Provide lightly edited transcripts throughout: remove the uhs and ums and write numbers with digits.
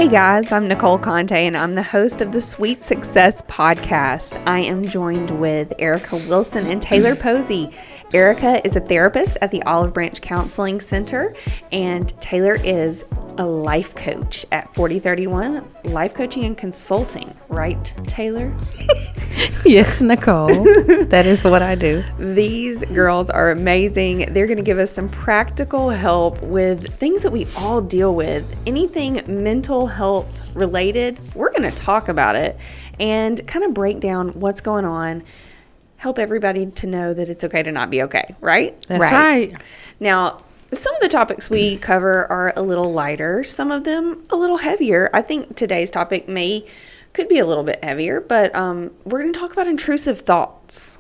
Hey guys, I'm Nicole Conte and I'm the host of the Sweet Success podcast. I am joined with Erica Wilson and Taylar Posey. Erica is a therapist at the Olive Branch Counseling Center, and Taylar is a life coach at 4031 Life Coaching and Consulting. Right, Taylar? Yes, Nicole. That is what I do. These girls are amazing. They're going to give us some practical help with things that we all deal with. Anything mental health related, we're going to talk about it and kind of break down what's going on. Help everybody to know that it's okay to not be okay, right? That's right. Now, some of the topics we cover are a little lighter, some of them a little heavier. I think today's topic could be a little bit heavier, but we're going to talk about intrusive thoughts.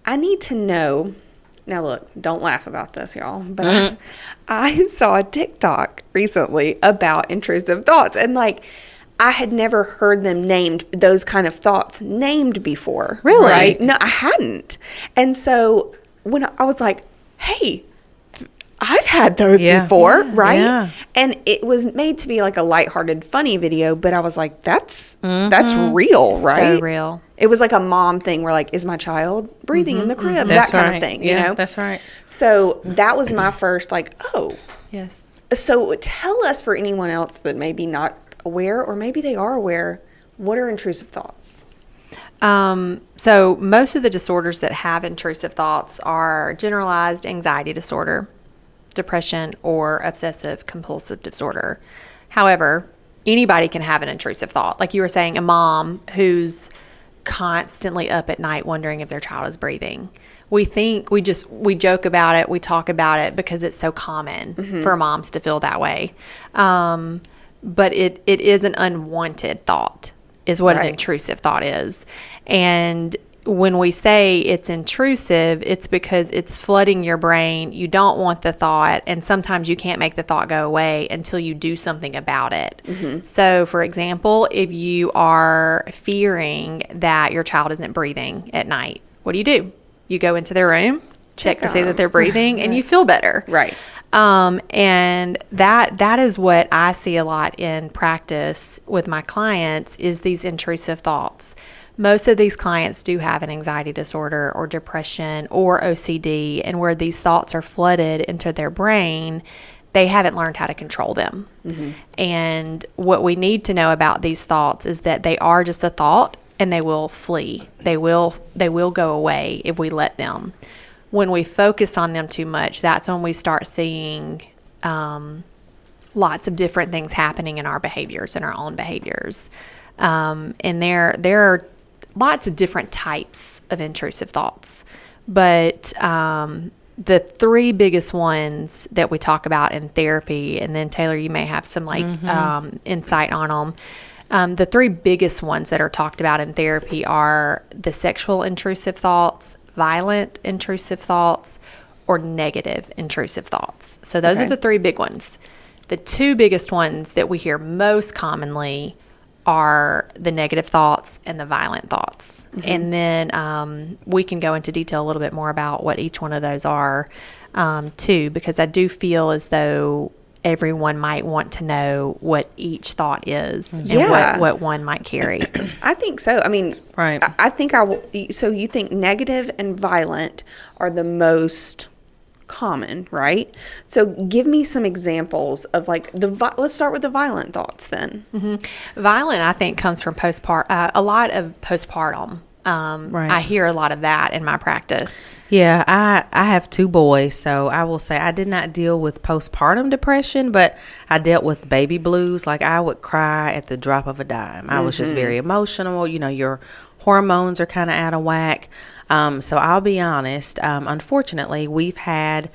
I need to know, now look, don't laugh about this, y'all, but I saw a TikTok recently about intrusive thoughts, and I had never heard them named, those kind of thoughts named before. Really? Right? No, I hadn't. And so when I was like, hey, I've had those before, right? Yeah. And it was made to be like a lighthearted, funny video, but I was like, that's real, right? So real. It was like a mom thing where is my child breathing in the crib? That's that kind right. of thing, Yeah, you know? that's right. So that was my first Yes. So tell us, for anyone else that may be not aware, or maybe they are aware, what are intrusive thoughts? So most of the disorders that have intrusive thoughts are generalized anxiety disorder, depression, or obsessive compulsive disorder. However, anybody can have an intrusive thought. Like you were saying, a mom who's constantly up at night wondering if their child is breathing. We joke about it, we talk about it because it's so common for moms to feel that way. But it is an unwanted thought, is what an intrusive thought is. And when we say it's intrusive, it's because it's flooding your brain. You don't want the thought, and sometimes you can't make the thought go away until you do something about it. So, for example, if you are fearing that your child isn't breathing at night, what do? You go into their room, check to see that they're breathing, and you feel better. Right. And that is what I see a lot in practice with my clients, is these intrusive thoughts. Most of these clients do have an anxiety disorder or depression or OCD, and where these thoughts are flooded into their brain, they haven't learned how to control them. And what we need to know about these thoughts is that they are just a thought, and they will flee. They will go away if we let them. When we focus on them too much, that's when we start seeing lots of different things happening in our behaviors, in our own behaviors. And there are lots of different types of intrusive thoughts. But the three biggest ones that we talk about in therapy, and then Taylar, you may have some insight on them. The three biggest ones that are talked about in therapy are the sexual intrusive thoughts, violent intrusive thoughts, or negative intrusive thoughts. So those are the three big ones. The two biggest ones that we hear most commonly are the negative thoughts and the violent thoughts. And then we can go into detail a little bit more about what each one of those are too, because I do feel as though everyone might want to know what each thought is and what one might carry. I think so. I mean, Right. I think I will. So you think negative and violent are the most common, right? So give me some examples of let's start with the violent thoughts then. Violent, I think, comes from a lot of postpartum. I hear a lot of that in my practice. Yeah, I have two boys, so I will say I did not deal with postpartum depression, but I dealt with baby blues. I would cry at the drop of a dime. I was just very emotional. Your hormones are kind of out of whack. So I'll be honest, unfortunately, we've had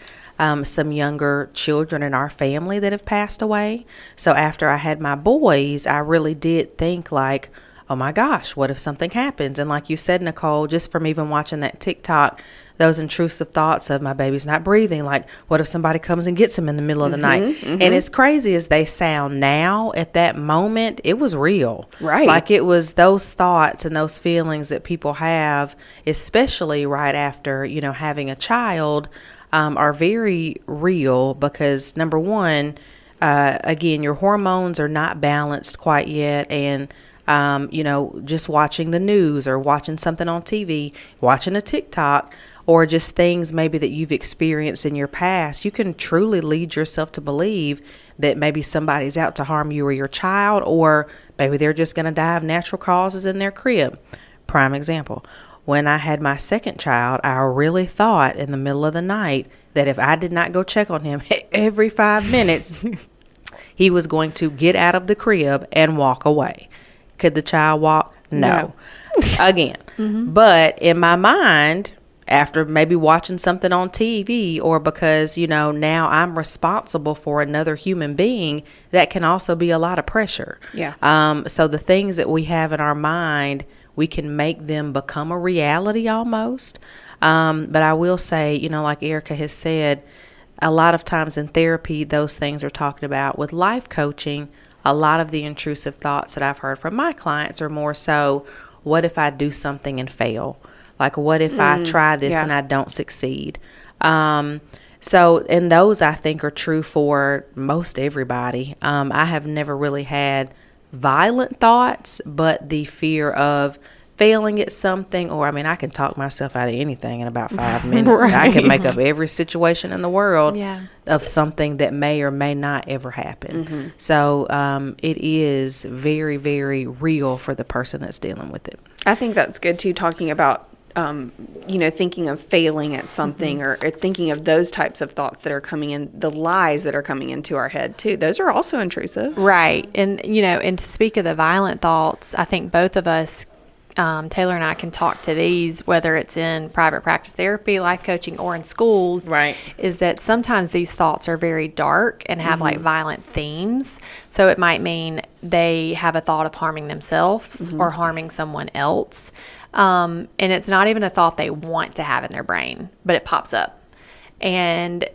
some younger children in our family that have passed away. So after I had my boys, I really did think oh my gosh, what if something happens? And like you said, Nicole, just from even watching that TikTok, those intrusive thoughts of my baby's not breathing, what if somebody comes and gets him in the middle of the night? And as crazy as they sound now, at that moment, it was real. Right. It was those thoughts and those feelings that people have, especially right after, having a child, are very real because, number one, again, your hormones are not balanced quite yet, and just watching the news or watching something on TV, watching a TikTok, or just things maybe that you've experienced in your past, you can truly lead yourself to believe that maybe somebody's out to harm you or your child, or maybe they're just going to die of natural causes in their crib. Prime example. When I had my second child, I really thought in the middle of the night that if I did not go check on him every 5 minutes, he was going to get out of the crib and walk away. Could the child walk? No. Again. But in my mind, after maybe watching something on TV, or because, now I'm responsible for another human being, that can also be a lot of pressure. Yeah. So the things that we have in our mind, we can make them become a reality almost. But I will say, like Erica has said, a lot of times in therapy, those things are talked about. With life coaching, a lot of the intrusive thoughts that I've heard from my clients are more so, what if I do something and fail? Like, what if I try this and I don't succeed? And those I think are true for most everybody. I have never really had violent thoughts, but the fear of failing at something, or I can talk myself out of anything in about 5 minutes. Right. I can make up every situation in the world Yeah. of something that may or may not ever happen. So it is very, very real for the person that's dealing with it. I think that's good too, talking about thinking of failing at something, or thinking of those types of thoughts that are coming in, the lies that are coming into our head too. Those are also intrusive. Right. And, and to speak of the violent thoughts, I think both of us, Taylar and I, can talk to these, whether it's in private practice therapy, life coaching, or in schools. Right. Is that sometimes these thoughts are very dark and have like violent themes. So it might mean they have a thought of harming themselves or harming someone else. And it's not even a thought they want to have in their brain, but it pops up. And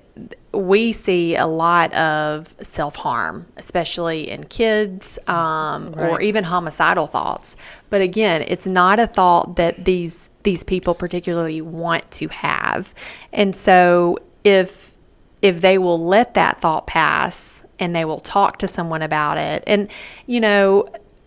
we see a lot of self-harm, especially in kids, or even homicidal thoughts. But again, it's not a thought that these people particularly want to have. And so if they will let that thought pass and they will talk to someone about it, and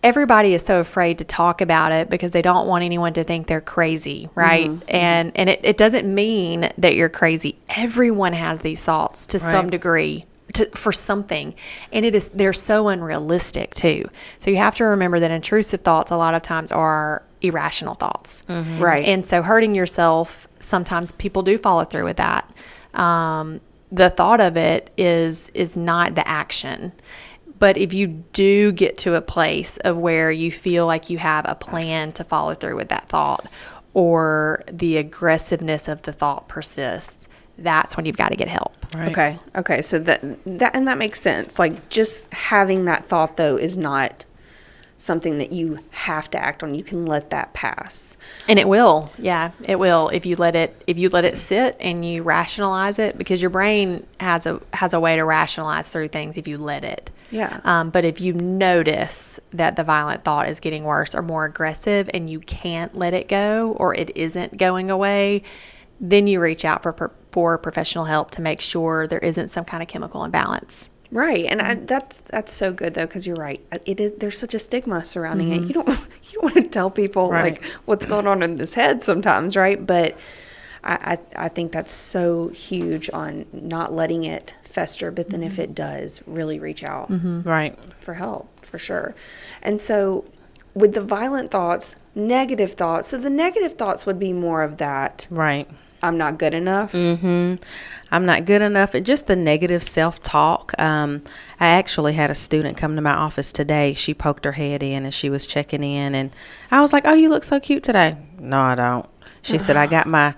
everybody is so afraid to talk about it because they don't want anyone to think they're crazy, right? And it doesn't mean that you're crazy. Everyone has these thoughts to some degree, for something, and they're so unrealistic too. So you have to remember that intrusive thoughts a lot of times are irrational thoughts, Right. and so hurting yourself, sometimes people do follow through with that. The thought of it is not the action. But if you do get to a place of where you feel like you have a plan to follow through with that thought, or the aggressiveness of the thought persists, that's when you've got to get help. Right. Okay. So that makes sense. Like, just having that thought though is not something that you have to act on. You can let that pass. And it will. Yeah, it will if you let it sit and you rationalize it, because your brain has a way to rationalize through things if you let it. Yeah. But if you notice that the violent thought is getting worse or more aggressive and you can't let it go, or it isn't going away, then you reach out for professional help to make sure there isn't some kind of chemical imbalance. Right. And that's so good though, because you're right. There's such a stigma surrounding it. You don't want to tell people like what's going on in this head sometimes, right? But I think that's so huge on not letting it fester, but then if it does, really reach out Right. for help, for sure. And so with the violent thoughts, negative thoughts, so the negative thoughts would be more of that, Right. I'm not good enough. I'm not good enough. And just the negative self-talk. I actually had a student come to my office today. She poked her head in and she was checking in. And I was like, oh, you look so cute today. No, I don't. She said, I got my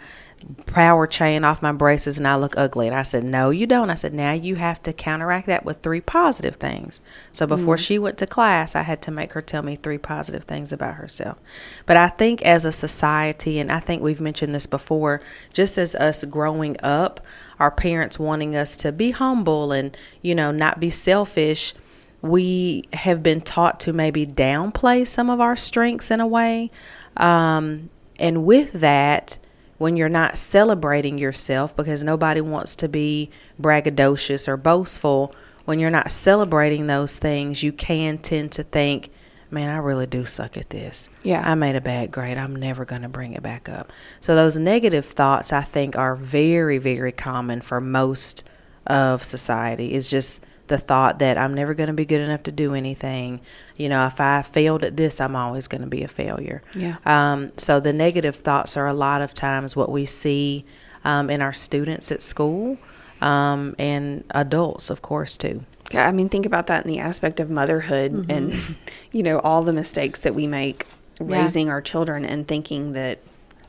power chain off my braces and I look ugly. And I said, no, you don't. I said, now you have to counteract that with 3 positive things. So before she went to class, I had to make her tell me 3 positive things about herself. But I think as a society, and I think we've mentioned this before, just as us growing up, our parents wanting us to be humble and, not be selfish, we have been taught to maybe downplay some of our strengths in a way. And with that, when you're not celebrating yourself, because nobody wants to be braggadocious or boastful, when you're not celebrating those things, you can tend to think, man, I really do suck at this. Yeah. I made a bad grade. I'm never going to bring it back up. So those negative thoughts, I think, are very, very common for most of society. It's just the thought that I'm never going to be good enough to do anything. You know, if I failed at this, I'm always going to be a failure. Yeah. So the negative thoughts are a lot of times what we see in our students at school, and adults, of course, too. Yeah, I mean, think about that in the aspect of motherhood and, you know, all the mistakes that we make raising our children and thinking that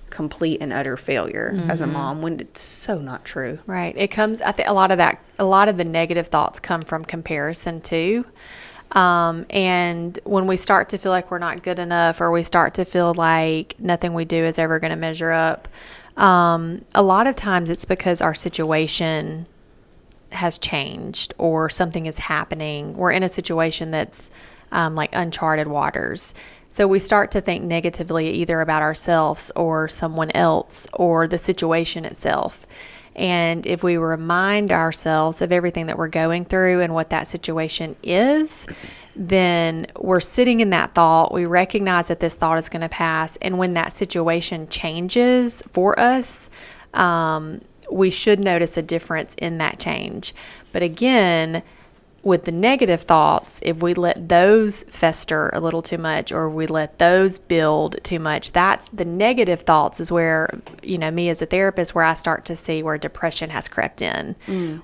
complete and utter failure as a mom, when it's so not true. Right. It comes, I think a lot of the negative thoughts come from comparison too. And when we start to feel like we're not good enough, or we start to feel like nothing we do is ever going to measure up, a lot of times it's because our situation has changed or something is happening. We're in a situation that's like uncharted waters. So we start to think negatively either about ourselves or someone else or the situation itself. And if we remind ourselves of everything that we're going through and what that situation is, then we're sitting in that thought. We recognize that this thought is going to pass. And when that situation changes for us, we should notice a difference in that change. But again, with the negative thoughts, if we let those fester a little too much, or if we let those build too much, that's the negative thoughts is where, you know, me as a therapist, where I start to see where depression has crept in,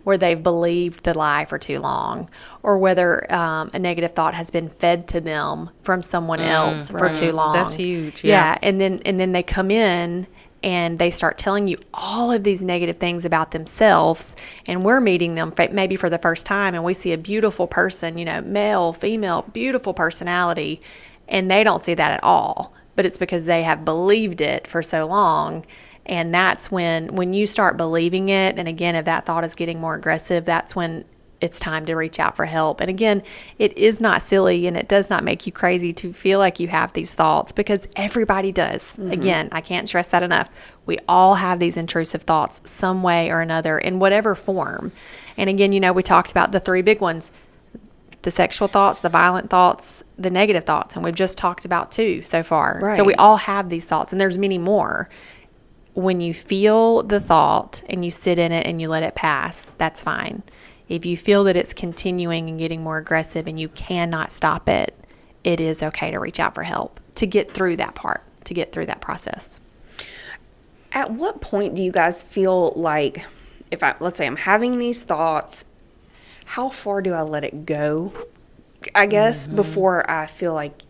where they've believed the lie for too long, or whether a negative thought has been fed to them from someone else for too long. That's huge. Yeah. And then they come in and they start telling you all of these negative things about themselves, and we're meeting them maybe for the first time, and we see a beautiful person, you know, male, female, beautiful personality, and they don't see that at all. But it's because they have believed it for so long. And that's when you start believing it, and again, if that thought is getting more aggressive, that's when it's time to reach out for help. And again, it is not silly, and it does not make you crazy to feel like you have these thoughts, because everybody does. Again, I can't stress that enough. We all have these intrusive thoughts some way or another, in whatever form. And again, you know, we talked about the three big ones: the sexual thoughts, the violent thoughts, the negative thoughts. And we've just talked about 2 so far. Right. So we all have these thoughts, and there's many more. When you feel the thought and you sit in it and you let it pass, that's fine. If you feel that it's continuing and getting more aggressive and you cannot stop it, it is okay to reach out for help to get through that part, to get through that process. At what point do you guys feel like, let's say I'm having these thoughts, how far do I let it go, I guess, before I feel like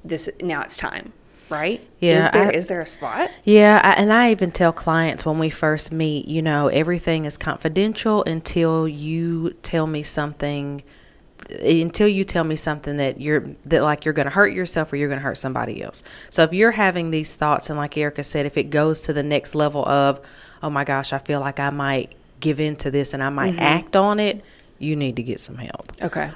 now it's time, right? Yeah. Is there a spot? Yeah, and I even tell clients when we first meet, you know, everything is confidential until you tell me something that you're going to hurt yourself or you're going to hurt somebody else. So if you're having these thoughts, and like Erica said, if it goes to the next level of, oh my gosh, I feel like I might give in to this and I might act on it, you need to get some help. Okay.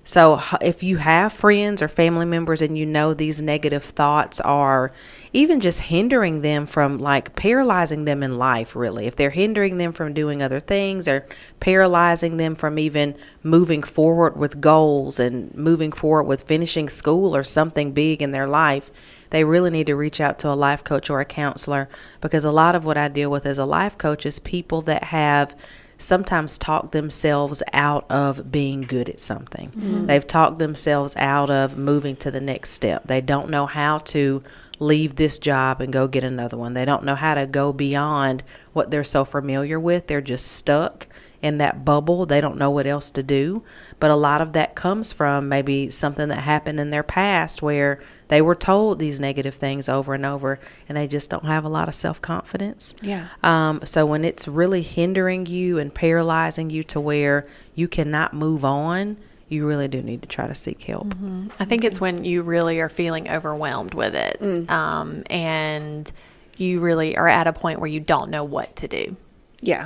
So if you have friends or family members and you know these negative thoughts are even just hindering them from, like, paralyzing them in life, really. If they're hindering them from doing other things, or paralyzing them from even moving forward with goals and moving forward with finishing school or something big in their life, they really need to reach out to a life coach or a counselor, because a lot of what I deal with as a life coach is people that have sometimes talk themselves out of being good at something. They've talked themselves out of moving to the next step. They don't know how to leave this job and go get another one. They don't know how to go beyond what they're so familiar with. They're just stuck in that bubble. They don't know what else to do. But a lot of that comes from maybe something that happened in their past where they were told these negative things over and over, and they just don't have a lot of self-confidence. Yeah. So when it's really hindering you and paralyzing you to where you cannot move on, you really do need to try to seek help. I think it's when you really are feeling overwhelmed with it, and you really are at a point where you don't know what to do. Yeah.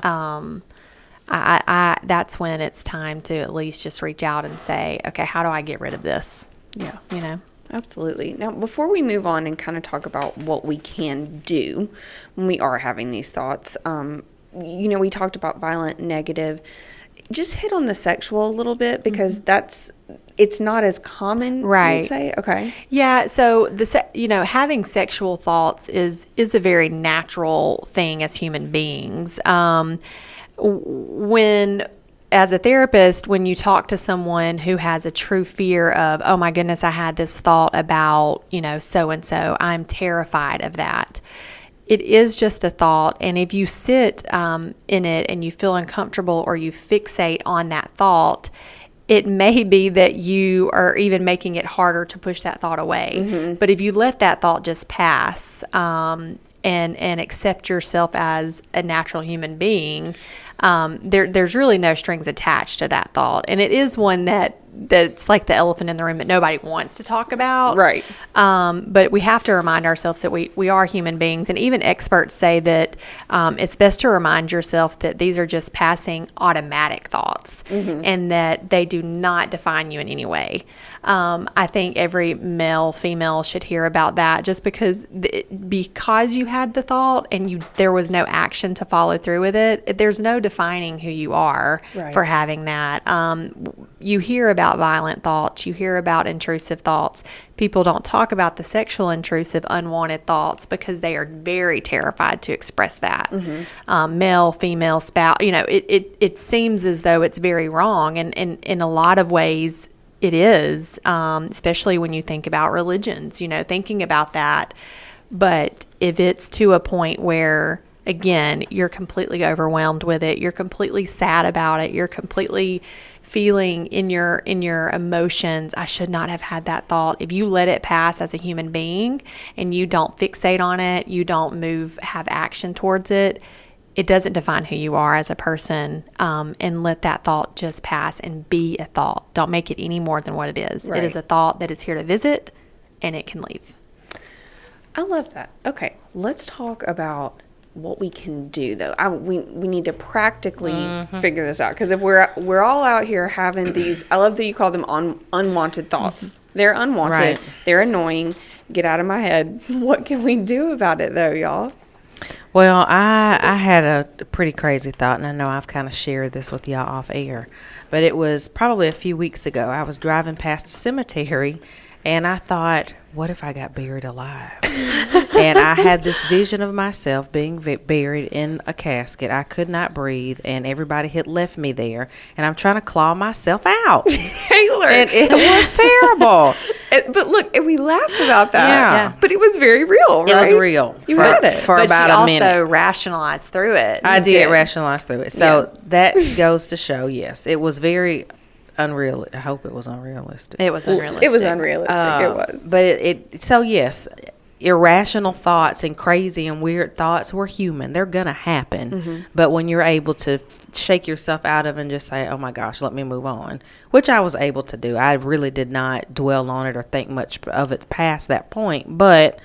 I that's when it's time to at least just reach out and say, okay, how do I get rid of this? Yeah. You know? Absolutely. Now, before we move on and kind of talk about what we can do when we are having these thoughts, we talked about violent, negative. just hit on the sexual a little bit, because it's not as common, Right. I would say. Okay. Yeah, so having sexual thoughts is a very natural thing as human beings. When as a therapist, when you talk to someone who has a true fear of, oh my goodness, I had this thought about, so and so, I'm terrified of that. It is just a thought, and if you sit in it and you feel uncomfortable or you fixate on that thought, it may be that you are even making it harder to push that thought away. Mm-hmm. But if you let that thought just pass and accept yourself as a natural human being, there's really no strings attached to that thought. And it is one that's like the elephant in the room that nobody wants to talk about. Right. But we have to remind ourselves that we are human beings. And even experts say that it's best to remind yourself that these are just passing automatic thoughts, mm-hmm. and that they do not define you in any way. I think every male, female should hear about that, just because you had the thought and there was no action to follow through with it. There's no defining who you are for having that. You hear about violent thoughts. You hear about intrusive thoughts. People don't talk about the sexual intrusive unwanted thoughts because they are very terrified to express that. Mm-hmm. Male, female, spouse, it seems as though it's very wrong. And in a lot of ways, it is, especially when you think about religions, thinking about that. But if it's to a point where, again, you're completely overwhelmed with it, you're completely sad about it, you're completely feeling in your emotions, I should not have had that thought. If you let it pass as a human being and you don't fixate on it, you don't have action towards it, it doesn't define who you are as a person, and let that thought just pass and be a thought. Don't make it any more than what it is. Right. It is a thought that is here to visit, and it can leave. I love that. Okay, let's talk about what we can do, though. We need to practically mm-hmm. figure this out, because if we're all out here having these, I love that you call them unwanted thoughts. Mm-hmm. They're unwanted. Right. They're annoying. Get out of my head. What can we do about it, though, y'all? Well, I had a pretty crazy thought, and I know I've kind of shared this with y'all off air, but it was probably a few weeks ago. I was driving past a cemetery, and I thought, what if I got buried alive? And I had this vision of myself being buried in a casket. I could not breathe, and everybody had left me there, and I'm trying to claw myself out. Taylar. And it was terrible. But look, and we laugh about that. Yeah. But it was very real, right? It was real. You had it. For about a minute. But you also rationalized through it. I did rationalize through it. So that goes to show, yes, it was very unreal. I hope it was unrealistic. It was unrealistic. It was unrealistic. It was. But so yes, irrational thoughts and crazy and weird thoughts were human. They're gonna happen. Mm-hmm. But when you're able to shake yourself out of and just say, oh my gosh, let me move on, which I was able to do. I really did not dwell on it or think much of it past that point. But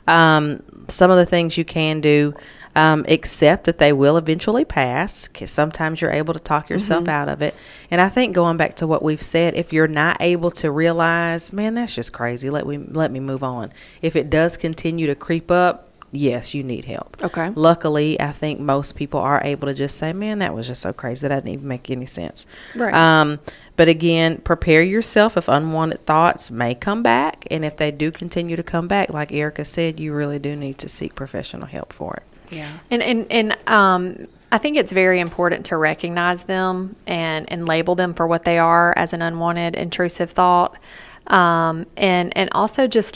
some of the things you can do, accept that they will eventually pass. Sometimes you're able to talk yourself mm-hmm. out of it. And I think going back to what we've said, if you're not able to realize, man, that's just crazy, let me move on. If it does continue to creep up, yes, you need help. Okay. Luckily, I think most people are able to just say, man, that was just so crazy. That didn't even make any sense. Right. But again, prepare yourself if unwanted thoughts may come back. And if they do continue to come back, like Erica said, you really do need to seek professional help for it. Yeah. And I think it's very important to recognize them and label them for what they are as an unwanted, intrusive thought. And also just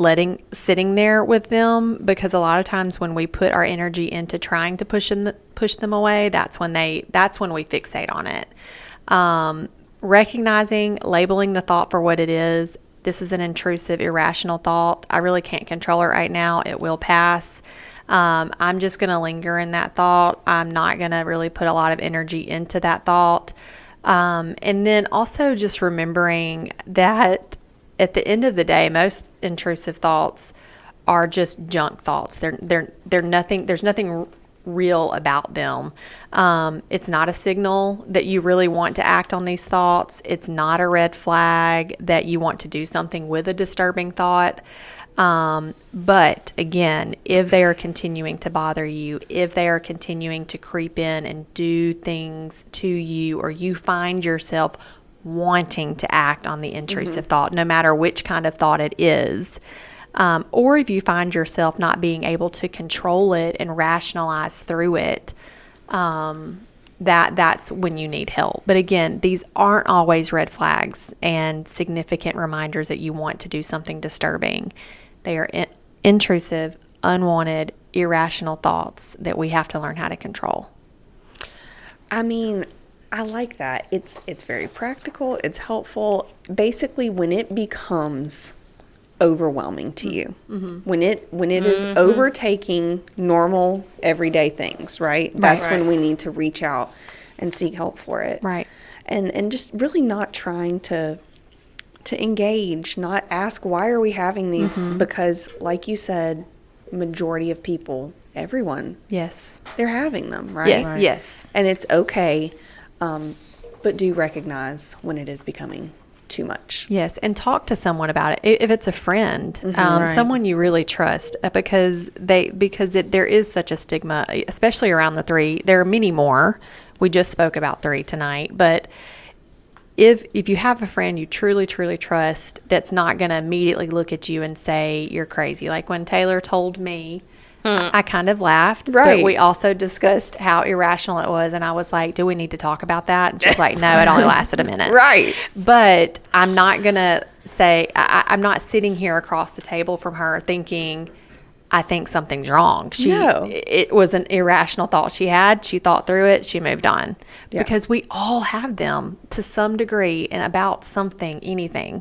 sitting there with them, because a lot of times when we put our energy into trying to push them away, that's when we fixate on it. Recognizing, labeling the thought for what it is. This is an intrusive, irrational thought. I really can't control it right now. It will pass. I'm just going to linger in that thought. I'm not going to really put a lot of energy into that thought. And then also just remembering that at the end of the day, most intrusive thoughts are just junk thoughts. They're nothing. There's nothing real about them. It's not a signal that you really want to act on these thoughts. It's not a red flag that you want to do something with a disturbing thought. But again, if they are continuing to bother you, if they are continuing to creep in and do things to you, or you find yourself wanting to act on the intrusive thought, no matter which kind of thought it is, or if you find yourself not being able to control it and rationalize through it, that's when you need help. But again, these aren't always red flags and significant reminders that you want to do something disturbing. They are intrusive, unwanted, irrational thoughts that we have to learn how to control. I mean, I like that. It's very practical. It's helpful. Basically, when it becomes overwhelming to you, when it is overtaking normal everyday things, right? That's when we need to reach out and seek help for it. Right. And just really not trying to engage, not ask why are we having these, because like you said, majority of people, everyone, Yes. they're having them, right? Yes. Right. Yes. And it's okay, but do recognize when it is becoming too much. Yes, and talk to someone about it. If it's a friend, someone you really trust, because there is such a stigma, especially around the 3. There are many more. We just spoke about 3 tonight, but if you have a friend you truly, truly trust that's not going to immediately look at you and say you're crazy. Like when Taylar told me, I kind of laughed, but we also discussed how irrational it was, and I was like, do we need to talk about that? And she's like, no, it only lasted a minute. Right. But I'm not going to say, I'm not sitting here across the table from her thinking, I think something's wrong. It was an irrational thought she had. She thought through it. She moved on. Yeah. Because we all have them to some degree and about something, anything.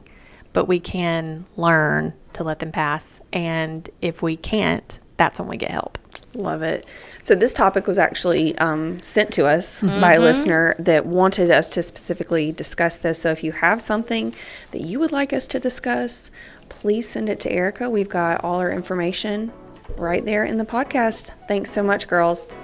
But we can learn to let them pass. And if we can't, that's when we get help. Love it. So this topic was actually sent to us by a listener that wanted us to specifically discuss this. So if you have something that you would like us to discuss, please send it to Erica. We've got all our information right there in the podcast. Thanks so much, girls.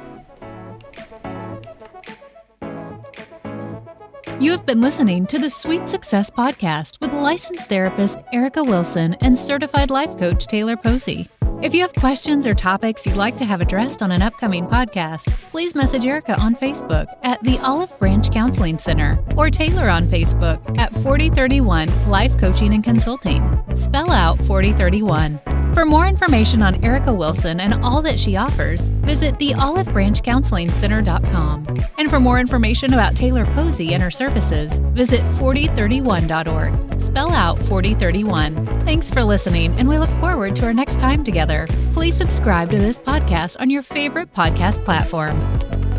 You have been listening to the Sweet Success Podcast with licensed therapist Erica Wilson and certified life coach Taylar Posey. If you have questions or topics you'd like to have addressed on an upcoming podcast, please message Erica on Facebook at the Olive Branch Counseling Center or Taylar on Facebook at 4031 Life Coaching and Consulting. Spell out 4031. For more information on Erica Wilson and all that she offers, visit theolivebranchcounselingcenter.com. And for more information about Taylar Posey and her services, visit 4031.org. Spell out 4031. Thanks for listening, and we look forward to our next time together. Please subscribe to this podcast on your favorite podcast platform.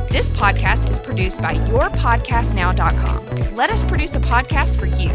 This podcast is produced by yourpodcastnow.com. Let us produce a podcast for you.